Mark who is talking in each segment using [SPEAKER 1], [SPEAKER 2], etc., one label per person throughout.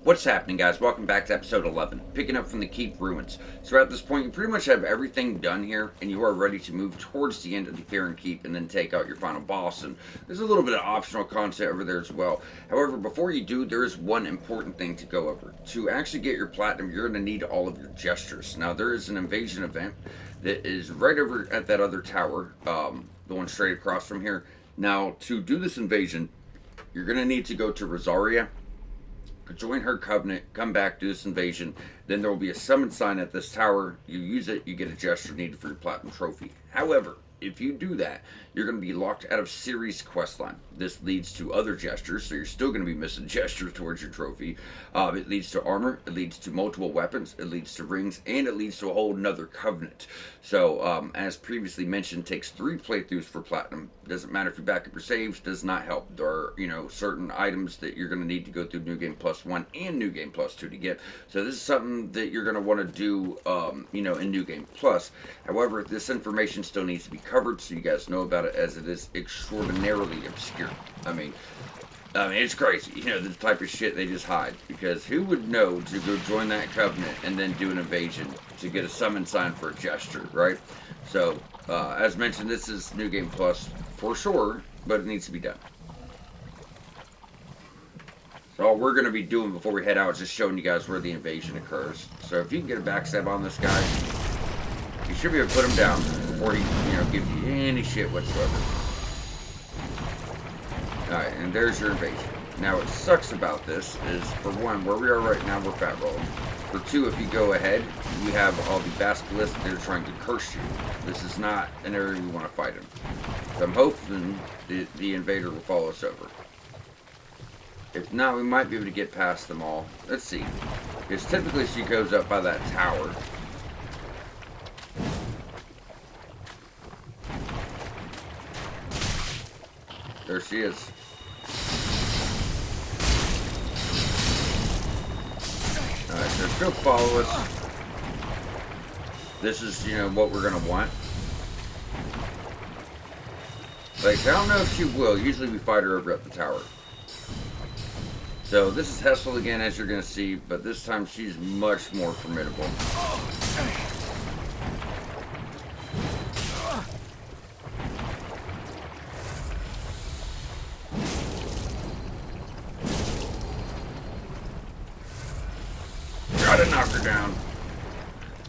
[SPEAKER 1] What's happening, guys? Welcome back to episode 11, picking up from the Keep Ruins. So at this point, you pretty much have everything done here, and you are ready to move towards the end of the Faron Keep and then take out your final boss. And there's a little bit of optional content over there as well. However, before you do, there is one important thing to go over. To actually get your platinum, you're going to need all of your gestures. Now, there is an invasion event that is right over at that other tower, the one straight across from here. Now, to do this invasion, you're going to need to go to Rosaria, join her covenant, come back, do this invasion. Then there will be a summon sign at this tower. You use it, you get a gesture needed for your platinum trophy. However, if you do that, you're going to be locked out of Ciri's questline. This leads to other gestures, so you're still going to be missing gestures towards your trophy. It leads to armor, it leads to multiple weapons, it leads to rings, and it leads to a whole another covenant. So, as previously mentioned, takes 3 playthroughs for platinum. Doesn't matter if you back up your saves, does not help. There are, certain items that you're going to need to go through New Game Plus 1 and New Game Plus 2 to get. So this is something that you're going to want to do, in New Game Plus. However, this information still needs to be covered so you guys know about it, as it is extraordinarily obscure. I mean, it's crazy, the type of shit they just hide. Because who would know to go join that covenant and then do an invasion to get a summon sign for a gesture, right? So, as mentioned, this is New Game Plus for sure, but it needs to be done. So all we're going to be doing before we head out is just showing you guys where the invasion occurs. So if you can get a backstab on this guy, you should be able to put him down before he, gives you any shit whatsoever. Alright, and there's your invasion. Now, what sucks about this is, for one, where we are right now, we're fat rolling. For two, if you go ahead, you have all the basilisks that are trying to curse you. This is not an area you want to fight in. So I'm hoping the invader will follow us over. If not, we might be able to get past them all. Let's see. Because typically she goes up by that tower. There she is. Alright, so she'll follow us. This is, what we're going to want. Like, I don't know if she will. Usually we fight her over at the tower. So this is Hessel again, as you're going to see, but this time she's much more formidable. Try to knock her down.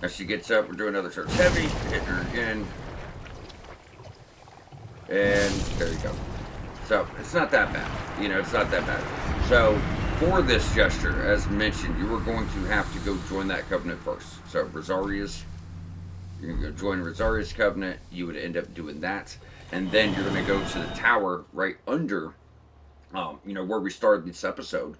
[SPEAKER 1] As she gets up, we're doing another charge heavy, hitting her again. And there you go. So it's not that bad. It's not that bad. So for this gesture, as mentioned, you are going to have to go join that covenant first. So Rosaria's, you're going to go join Rosaria's covenant. You would end up doing that. And then you're going to go to the tower right under, where we started this episode.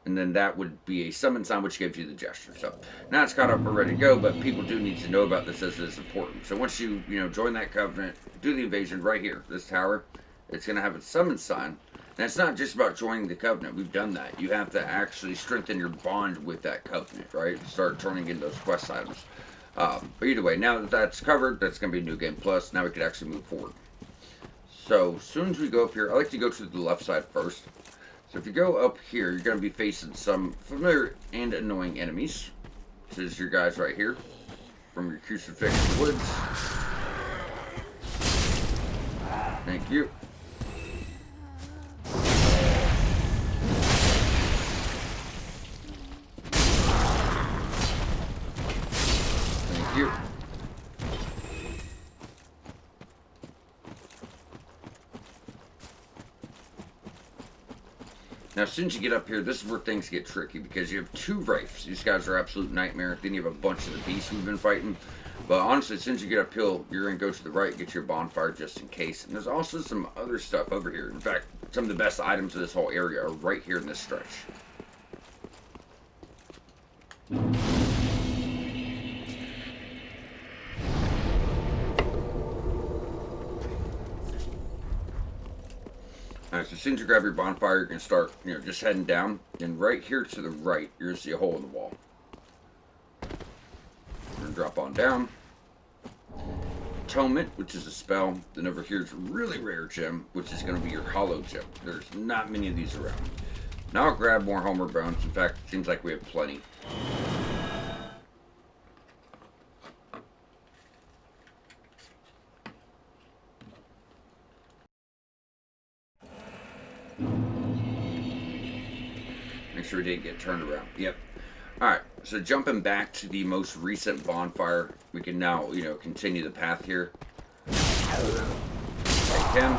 [SPEAKER 1] And then that would be a summon sign, which gives you the gesture. So now it's caught up and ready to go, but people do need to know about this, as it is important. So once you, join that covenant, do the invasion right here, this tower, it's going to have a summon sign. And it's not just about joining the covenant. We've done that. You have to actually strengthen your bond with that covenant, right? Start turning in those quest items. But either way, now that that's covered, that's going to be New Game Plus. Now we can actually move forward. So as soon as we go up here, I like to go to the left side first. So if you go up here, you're going to be facing some familiar and annoying enemies. This is your guys right here from your Crucifix Woods. Thank you. Thank you. Now, as soon as you get up here, this is where things get tricky, because you have 2 Wraiths. These guys are absolute nightmare. Then you have a bunch of the beasts we've been fighting. But honestly, as soon as you get uphill, you're going to go to the right, get your bonfire just in case. And there's also some other stuff over here. In fact, some of the best items of this whole area are right here in this stretch. Alright, so as soon as you grab your bonfire, you're going to start, just heading down. And right here to the right, you're going to see a hole in the wall. You're going to drop on down. Atonement, which is a spell. Then over here is a really rare gem, which is going to be your hollow gem. There's not many of these around. Now I'll grab more Homer Bones. In fact, it seems like we have plenty. Make sure we didn't get turned around. Yep. Alright, so jumping back to the most recent bonfire, we can now, continue the path here. Take him.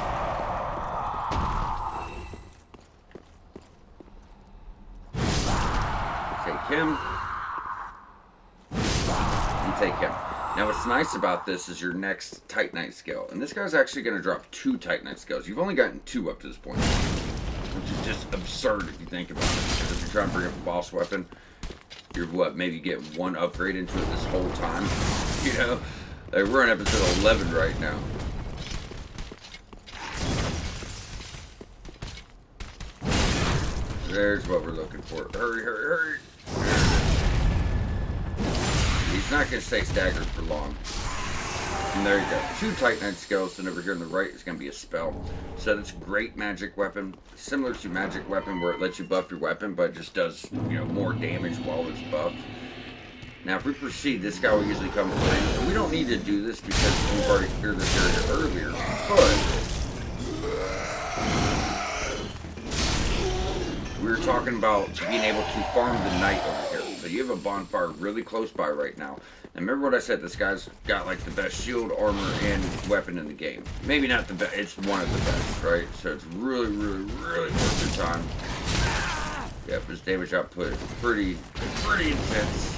[SPEAKER 1] Take him. And take him. Now what's nice about this is your next Titanite skill. And this guy's actually going to drop 2 Titanite skills. You've only gotten 2 up to this point. Which is just absurd if you think about it. Because if you're trying to bring up a boss weapon, you're maybe get 1 upgrade into it this whole time. Like we're on episode 11 right now. There's what we're looking for. Hurry, hurry, hurry. He's not going to stay staggered for long. And there you go. 2 Titanite skills, and over here on the right is going to be a spell. So that's great magic weapon. Similar to magic weapon where it lets you buff your weapon, but it just does, more damage while it's buffed. Now, if we proceed, this guy will usually come through. And we don't need to do this because we've already cleared this area earlier. But we were talking about being able to farm the night over here. So you have a bonfire really close by right now. And remember what I said, this guy's got like the best shield, armor, and weapon in the game. Maybe not the best, it's one of the best, right? So it's really, really, really worth your time. Yep, his damage output is pretty intense.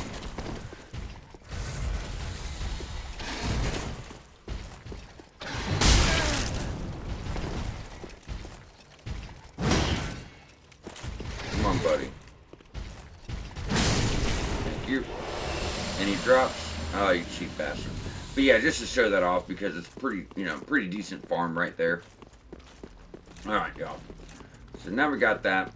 [SPEAKER 1] Come on, buddy. Thank you. And he drops. Oh, you cheap bastard. But yeah, just to show that off because it's pretty, pretty decent farm right there. Alright, y'all. So now we got that.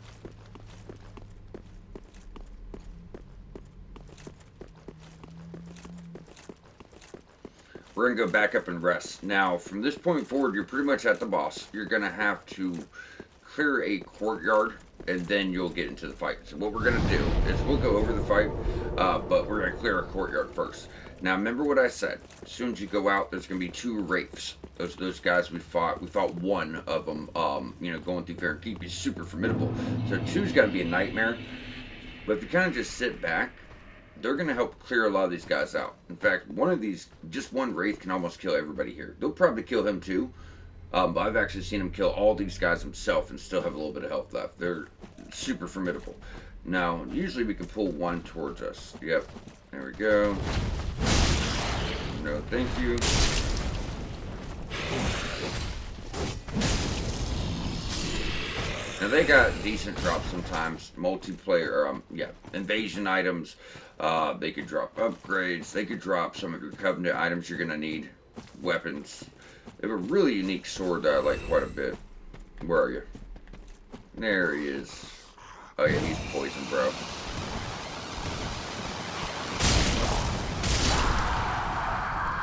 [SPEAKER 1] We're going to go back up and rest. Now, from this point forward, you're pretty much at the boss. You're going to have to clear a courtyard, and then you'll get into the fight. So what we're going to do is we'll go over the fight, but we're going to clear a courtyard first. Now, remember what I said. As soon as you go out, there's going to be 2 wraiths. Those guys we fought one of them, going through Farron Keep. He's super formidable. So 2's got to be a nightmare. But if you kind of just sit back, they're going to help clear a lot of these guys out. In fact, just one wraith can almost kill everybody here. They'll probably kill him too. But I've actually seen him kill all these guys himself and still have a little bit of health left. They're super formidable. Now, usually we can pull one towards us. Yep. There we go. No, thank you. Now, they got decent drops sometimes. Multiplayer, invasion items. They could drop upgrades. They could drop some of your Covenant items you're going to need. Weapons. They have a really unique sword that I like quite a bit. Where are you? There he is. Oh yeah, he's poison, bro.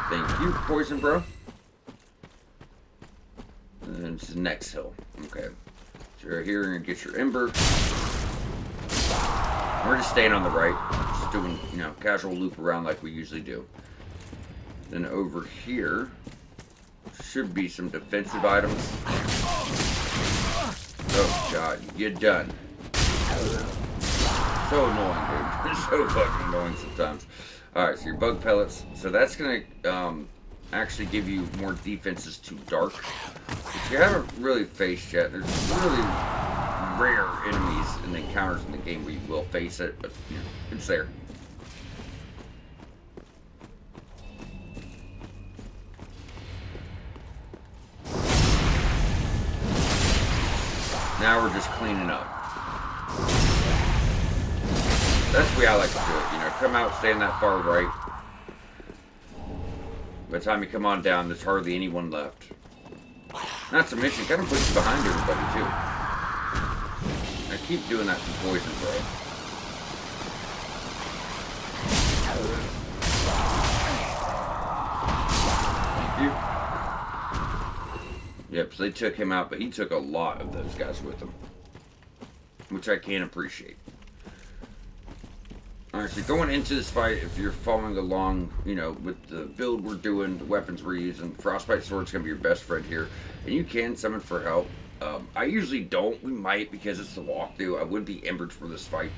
[SPEAKER 1] Thank you, poison, bro. And then it's the next hill. Okay. So you're here and get your ember. We're just staying on the right. Just doing, casual loop around like we usually do. Then over here should be some defensive items. Oh god, you're done. So annoying, dude. So fucking annoying sometimes. Alright, so your bug pellets. So that's gonna actually give you more defenses to dark, which you haven't really faced yet. There's really rare enemies and encounters in the game where you will face it, but it's there. Now we're just cleaning up. That's the way I like to do it, come out, stand that far right. By the time you come on down, there's hardly anyone left. Not to mention, kind of puts you behind everybody, too. I keep doing that to poison, bro. Thank you. Yep, so they took him out, but he took a lot of those guys with him. which I can appreciate. Alright, so going into this fight, if you're following along, you know, with the build we're doing, the weapons we're using, Frostbite Sword's going to be your best friend here, and you can summon for help. I usually don't. We might because it's the walkthrough. I would be embered for this fight.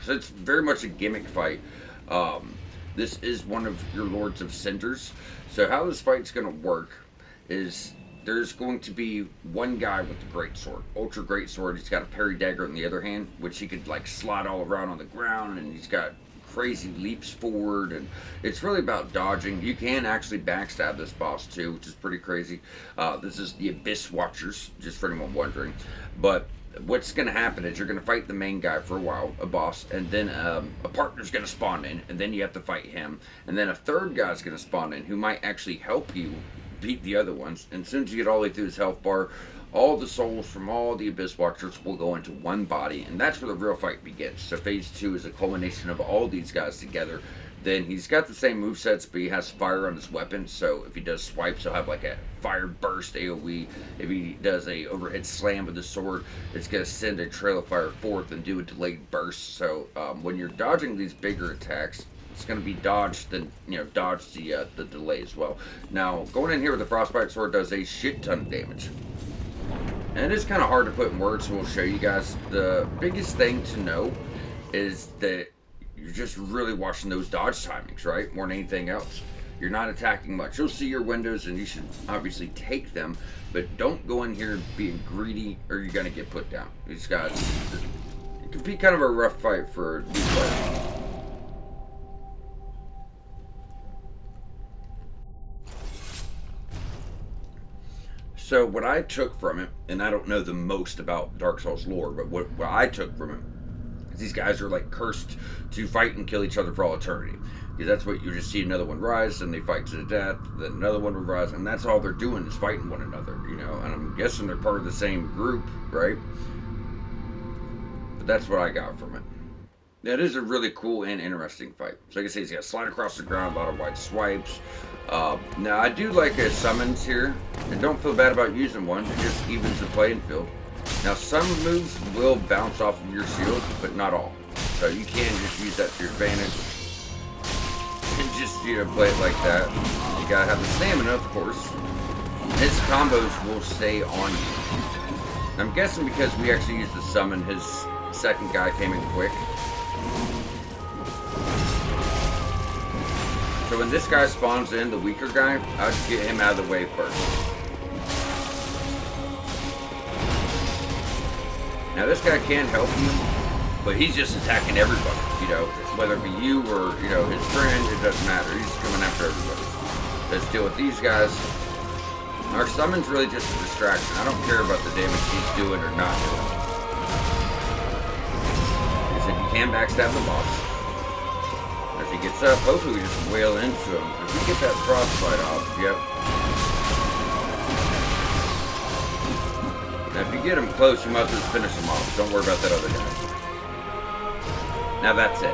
[SPEAKER 1] So it's very much a gimmick fight. This is one of your Lords of Cinders. So how this fight's going to work is there's going to be one guy with the great sword, ultra great sword. He's got a parry dagger in the other hand, which he could like slide all around on the ground, and he's got crazy leaps forward, and it's really about dodging. You can actually backstab this boss too, which is pretty crazy. This is the Abyss Watchers, just for anyone wondering. But what's going to happen is you're going to fight the main guy for a while, a boss, and then a partner's going to spawn in, and then you have to fight him, and then a third guy's going to spawn in who might actually help you beat the other ones. And as soon as you get all the way through his health bar, all the souls from all the Abyss Watchers will go into one body, and that's where the real fight begins. So phase 2 is a culmination of all these guys together. Then he's got the same movesets, but he has fire on his weapon, so if he does swipes, he'll have like a fire burst AoE. If he does a overhead slam with the sword, it's going to send a trail of fire forth and do a delayed burst. So when you're dodging these bigger attacks, it's going to be dodged, then, you know, dodge the delay as well. Now, going in here with the Frostbite Sword does a shit ton of damage. And it is kind of hard to put in words, so we'll show you guys. The biggest thing to know is that you're just really watching those dodge timings, right? More than anything else. You're not attacking much. You'll see your windows, and you should obviously take them, but don't go in here being greedy, or you're going to get put down. These guys, it could be kind of a rough fight for these players. So what I took from it, and I don't know the most about Dark Souls lore, but what I took from it is these guys are like cursed to fight and kill each other for all eternity. Because that's what you just see another one rise, and they fight to the death, then another one will rise, and that's all they're doing is fighting one another, you know. And I'm guessing they're part of the same group, right? But that's what I got from it. That is a really cool and interesting fight. So like I say, he's got slide across the ground, a lot of wide swipes. Now, I do like his summons here, and don't feel bad about using one. It just evens the playing field. Now, some moves will bounce off of your shield, but not all. So you can just use that to your advantage. And just, you know, play it like that. You gotta have the stamina, of course. His combos will stay on you. I'm guessing because we actually used the summon, his second guy came in quick. So when this guy spawns in, the weaker guy, I'll just get him out of the way first. Now this guy can help you, but he's just attacking everybody, you know, whether it be you or, you know, his friend, it doesn't matter. He's just coming after everybody. Let's deal with these guys. Our summon's really just a distraction. I don't care about the damage he's doing or not doing. Like I said, you can backstab the boss. As he gets up, hopefully we just wail into him. If we get that frostbite off, yep. Now if you get him close, you might just finish him off. Don't worry about that other guy. Now that's it.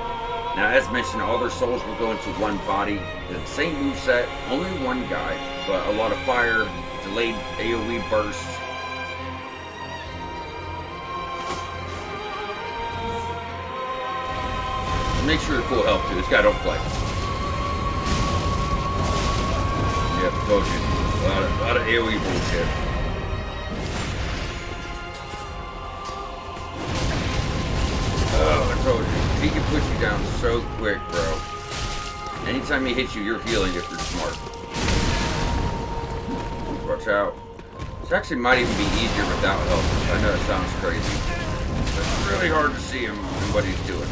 [SPEAKER 1] Now as mentioned, all their souls will go into one body. The same moveset, only one guy, but a lot of fire, delayed AoE bursts. Make sure you're full health too. This guy don't play. Yep, told you. A lot of AoE bullshit. Oh, I told you. He can put you down so quick, bro. Anytime he hits you, you're healing if you're smart. Just watch out. This actually might even be easier without health. I know it sounds crazy. But it's really hard to see him and what he's doing.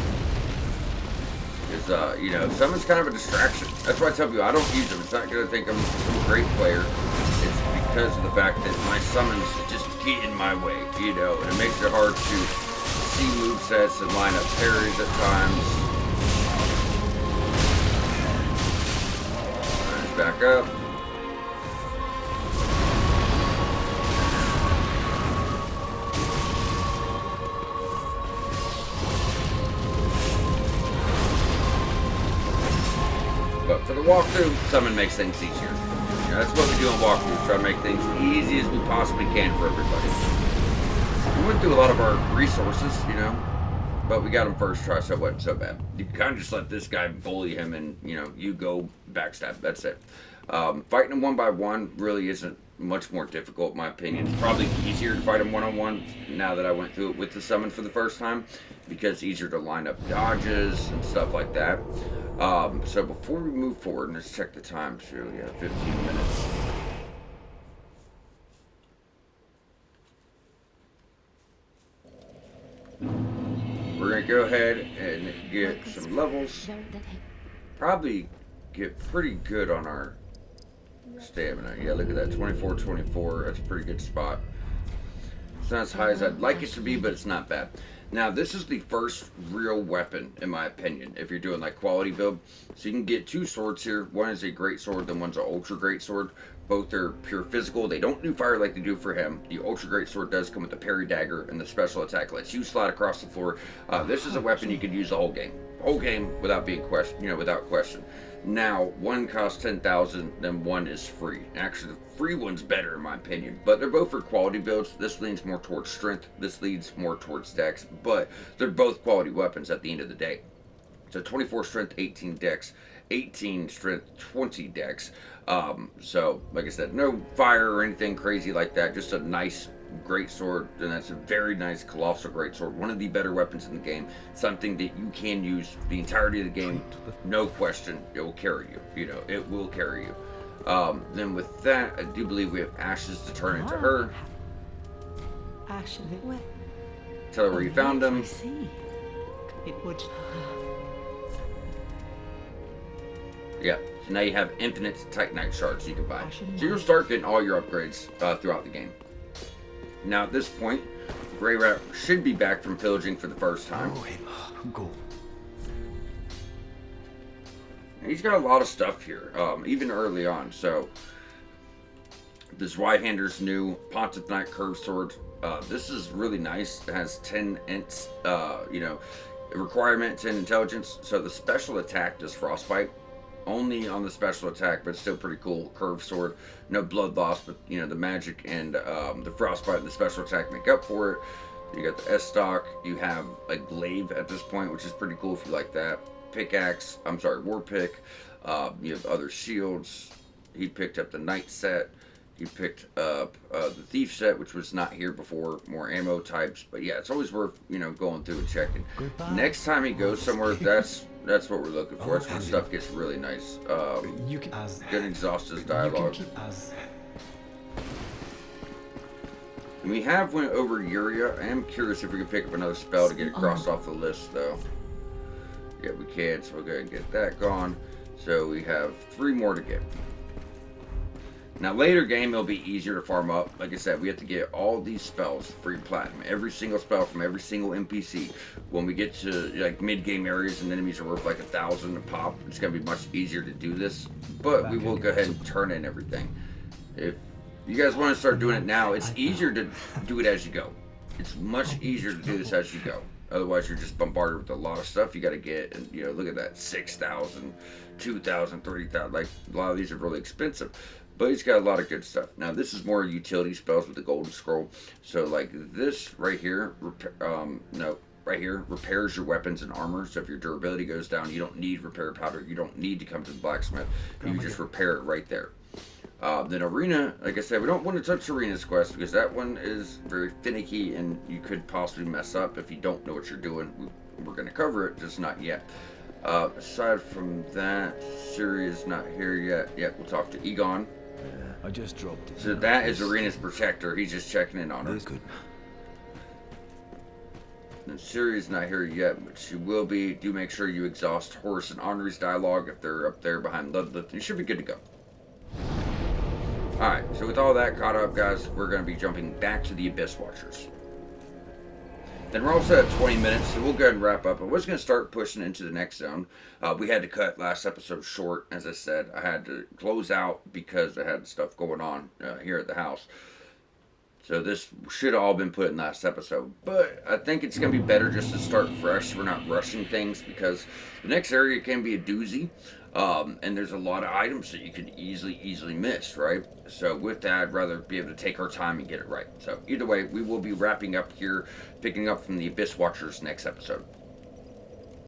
[SPEAKER 1] You know, summon's kind of a distraction. That's why I tell you I don't use them. It's not going to think I'm some great player. It's because of the fact that my summons just get in my way, you know, and it makes it hard to see movesets and line up parries at times. Let's back up. But for the walkthrough, summon makes things easier. You know, that's what we do in walkthroughs, try to make things easy as we possibly can for everybody. went through a lot of our resources, you know, but we got him first try, so it wasn't so bad. You kind of just let this guy bully him, and you know, you go backstab. That's it. Fighting him one by one really isn't much more difficult, in my opinion. It's probably easier to fight him one on one now that I went through it with the summon for the first time, because it's easier to line up dodges and stuff like that. So before we move forward, let's check the time. So yeah, 15 minutes. We're gonna go ahead and get some levels. Probably get pretty good on our stamina. Yeah, look at that. 24, 24. That's a pretty good spot. It's not as high as I'd like it to be, but it's not bad. Now, this is the first real weapon, in my opinion, if you're doing like quality build. So you can get two swords here. One is a great sword, then one's an ultra great sword. Both are pure physical. They don't do fire like they do for him. The ultra great sword does come with the parry dagger, and the special attack lets you slide across the floor. This is a weapon you could use the whole game without being without question. Now, one costs 10,000, then one is free. Actually, the free one's better in my opinion, but they're both for quality builds. This leans more towards strength, this leads more towards dex, but they're both quality weapons at the end of the day. So 24 strength, 18 dex, 18 strength, 20 dex. So, like I said, no fire or anything crazy like that, just a nice great sword, and that's a very nice colossal great sword, one of the better weapons in the game, something that you can use the entirety of the game, no question. It will carry you, it will carry you. Then with that, I do believe we have ashes to turn into her. Tell her where you found them. Yeah, so now you have infinite Titanite shards you can buy, so you'll start getting all your upgrades throughout the game. Now at this point, Greirat should be back from pillaging for the first time. And he's got a lot of stuff here, even early on. So this right-hander's new Pontiff curved sword. This is really nice. It has 10 int, requirement, 10 intelligence. So the special attack does frostbite. Only on the special attack, but still pretty cool. Curved sword, no blood loss, but the magic and the frostbite and the special attack make up for it. You got the S-stock. You have a glaive at this point, which is pretty cool if you like that. Pickaxe. I'm sorry, war pick. You have other shields. He picked up the knight set. He picked up the thief set, which was not here before. More ammo types, but yeah, it's always worth going through and checking. Next time he goes somewhere, that's what we're looking for. That's when stuff gets really nice. Good exhaustive dialogue. And we have went over Yuria. I am curious if we can pick up another spell to get it crossed off the list, though. Yeah, we can, so we'll go ahead and get that gone. So we have 3 more to get. Now, later game, it'll be easier to farm up. Like I said, we have to get all these spells free platinum. Every single spell from every single NPC. When we get to like mid-game areas and enemies are worth like 1,000 a pop, it's going to be much easier to do this. But we will go ahead and turn in everything. If you guys want to start doing it now, it's easier to do it as you go. It's much easier to do this as you go. Otherwise, you're just bombarded with a lot of stuff you got to get. And, look at that. 6,000, 2,000, 30,000. Like, a lot of these are really expensive. But he's got a lot of good stuff. Now, this is more utility spells with the golden scroll. So, like this right here, right here, repairs your weapons and armor. So if your durability goes down, you don't need repair powder. You don't need to come to the blacksmith. You just repair it right there. Then Arena, like I said, we don't want to touch Arena's quest because that one is very finicky and you could possibly mess up if you don't know what you're doing. We're going to cover it, just not yet. Aside from that, Ciri is not here yet. Yet we'll talk to Egon.
[SPEAKER 2] I just dropped it.
[SPEAKER 1] So that is Arena's protector. He's just checking in on her. And Ciri's not here yet, but she will be. Do make sure you exhaust Horus and Henri's dialogue if they're up there behind Ludlith. You should be good to go. Alright, so with all that caught up, guys, we're going to be jumping back to the Abyss Watchers. Then we're also at 20 minutes, so we'll go ahead and wrap up. I was going to start pushing into the next zone. We had to cut last episode short, as I said. I had to close out because I had stuff going on here at the house. So this should have all been put in last episode. But I think it's going to be better just to start fresh. So we're not rushing things because the next area can be a doozy. And there's a lot of items that you can easily miss, right? So with that, I'd rather be able to take our time and get it right. So either way, we will be wrapping up here, picking up from the Abyss Watchers next episode.